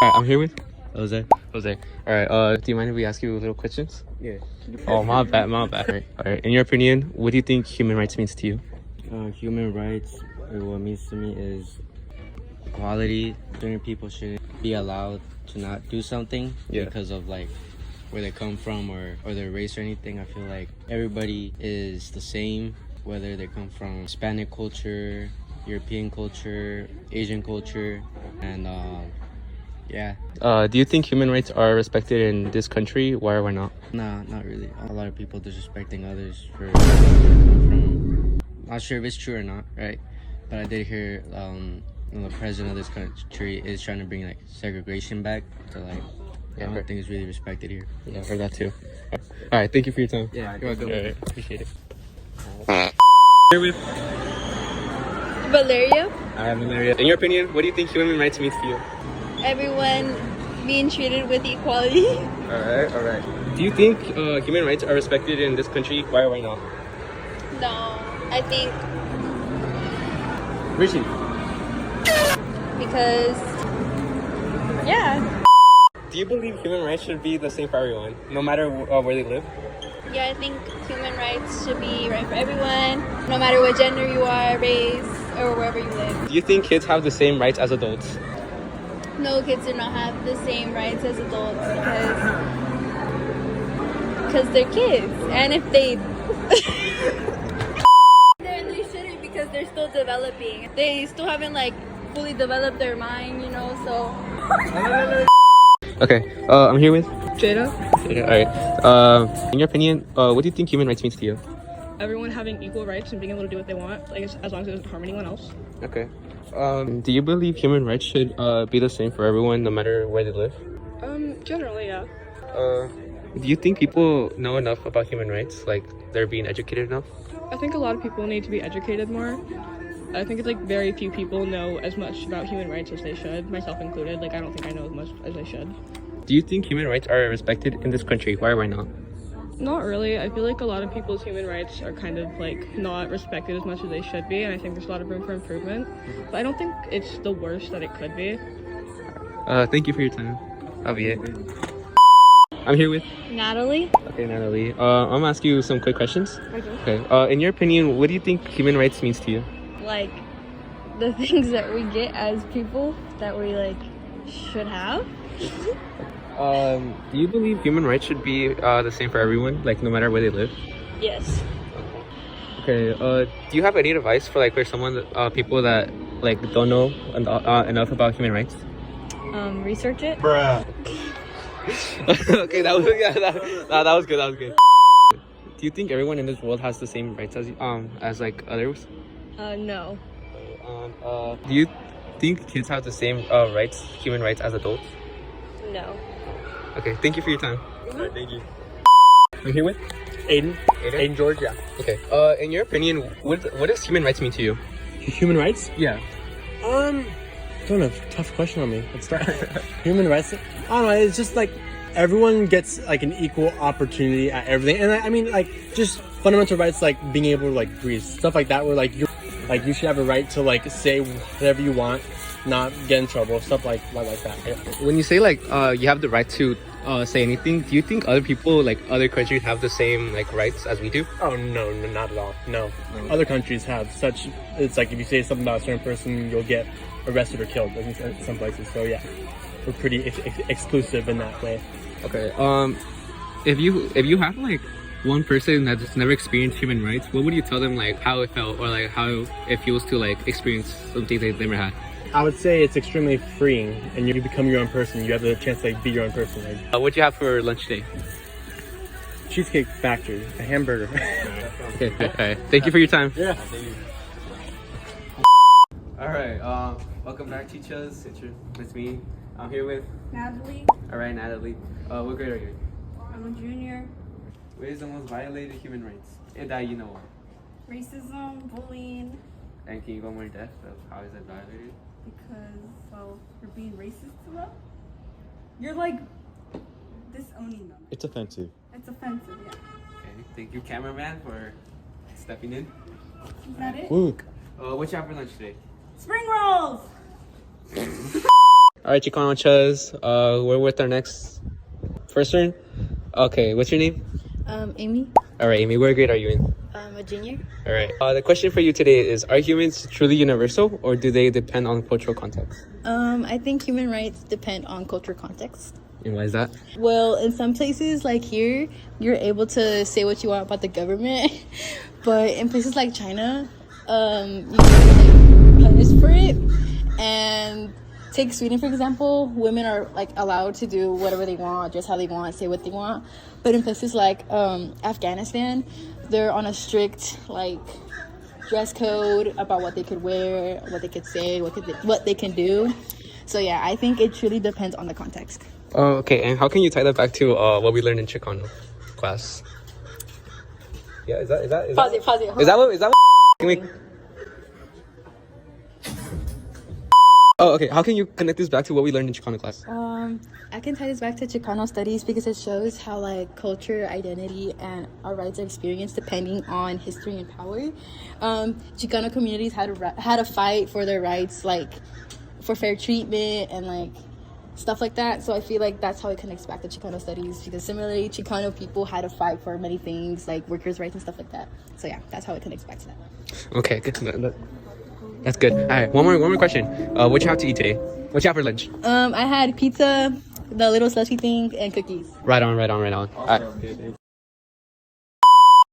Alright, I'm here with Jose. Jose. Alright, do you mind if we ask you little questions? Yeah. Oh, my bad. Alright, in your opinion, what do you think human rights means to you? Human rights, or what it means to me is equality. Certain people should be allowed to not do something because of like where they come from or their race or anything. I feel like everybody is the same, whether they come from Hispanic culture, European culture, Asian culture, and yeah. Do you think human rights are respected in this country? Why or why not? Nah, not really. A lot of people disrespecting others for where they come from. Not sure if it's true or not, right? But I did hear the president of this country is trying to bring like segregation back. So like, I don't think it's really respected here. Yeah, I heard that too. Alright, thank you for your time. Yeah, you're welcome. Alright, appreciate it. Here with Valeria. I'm Valeria. In your opinion, what do you think human rights means to you? Everyone being treated with equality. Alright. Do you think human rights are respected in this country? Why or why not? No, I think Rishi. because, yeah. Do you believe human rights should be the same for everyone, no matter where they live? Yeah, I think human rights should be right for everyone, no matter what gender you are, race, or wherever you live. Do you think kids have the same rights as adults? No, kids do not have the same rights as adults because they're kids. And if they... then they shouldn't because they're still developing. They still haven't like fully developed their mind, you know, so... Okay, I'm here with Jada, Alright. In your opinion, what do you think human rights means to you? everyone having equal rights and being able to do what they want, like as long as it doesn't harm anyone else. Okay. Do you believe human rights should be the same for everyone, no matter where they live? Generally, yeah. Do you think people know enough about human rights? Like, they're being educated enough? I think a lot of people need to be educated more. I think it's like very few people know as much about human rights as they should, myself included. Like, I don't think I know as much as I should. Do you think human rights are respected in this country? Why or why not? Not really. I feel like a lot of people's human rights are kind of like not respected as much as they should be, and I think there's a lot of room for improvement. But I don't think it's the worst that it could be. Thank you for your time. That'll be it. I'm here with Natalie? Okay, Natalie. I'm gonna ask you some quick questions. Okay. In your opinion, what do you think human rights means to you? Like, the things that we get as people that we, like, should have. Do you believe human rights should be the same for everyone, like no matter where they live? Yes. Okay. Do you have any advice for like for someone, people that like don't know enough about human rights? Research it. Okay, that was that was good. That was good. Do you think everyone in this world has the same rights as like others? No. Do you think kids have the same human rights as adults? No. Okay, thank you for your time. Alright, thank you. I'm here with Aiden George, yeah. Okay. In your opinion, what does human rights mean to you? Human rights? Yeah. Don't know, tough question on me. Let's start. Human rights? I don't know, it's just like everyone gets like an equal opportunity at everything. And I mean like just fundamental rights like being able to like breathe, stuff like that where like you should have a right to like say whatever you want, not get in trouble, stuff like that. Yeah. When you say like you have the right to say anything, do you think other people like other countries have the same like rights as we do? Oh no, not at all. No. Other countries have such. It's like if you say something about a certain person, you'll get arrested or killed in some places. So yeah, we're pretty exclusive in that way. Okay. If you have like one person that's never experienced human rights, what would you tell them like how it felt or like how it feels to like experience something they've never had? I would say it's extremely freeing, and you become your own person. You have the chance to like, be your own person. Like, What'd you have for lunch today? Cheesecake Factory, a hamburger. Okay. Alright. Thank you for your time. Yeah. Alright. Welcome back, teachers. It's me. I'm here with Natalie, Alright, Natalie. What grade are you? I'm a junior. What is the most violated human rights that you know of? Racism, bullying, And can you go more in depth of how is it violated? because, well, you're being racist to them. You're like disowning them. It's offensive. It's offensive, yeah. Okay. Thank you, cameraman, for stepping in. Is that it? Luke. What you have for lunch today? Spring rolls! All right, Chicano Chuz. We're with our next person. Okay, what's your name? Amy, All right, Amy. What grade are you in? I'm a junior. All right. The question for you today is: are humans truly universal, or do they depend on cultural context? I think human rights depend on cultural context. And why is that? Well, in some places like here, you're able to say what you want about the government, but in places like China, you get like, punished for it. And take Sweden for example, women are like allowed to do whatever they want, dress how they want, say what they want. But in places like Afghanistan, they're on a strict like dress code about what they could wear, what they could say, what they can do. So yeah, I think it truly depends on the context. Oh, okay. And how can you tie that back to what we learned in Chicano class? Yeah, is that Pause it. is that what can we? Oh, okay. How can you connect this back to what we learned in Chicano class? I can tie this back to Chicano studies because it shows how like culture, identity, and our rights are experienced depending on history and power. Chicano communities had to fight for their rights, like for fair treatment and like stuff like that. So I feel like that's how it connects back to Chicano studies, because similarly Chicano people had to fight for many things like workers' rights and stuff like that. So yeah, that's how it connects back to that. Okay, good. That's good. All right, one more question. What you have to eat today? What you have for lunch? I had pizza, the little slushy thing, and cookies. Right on. All right.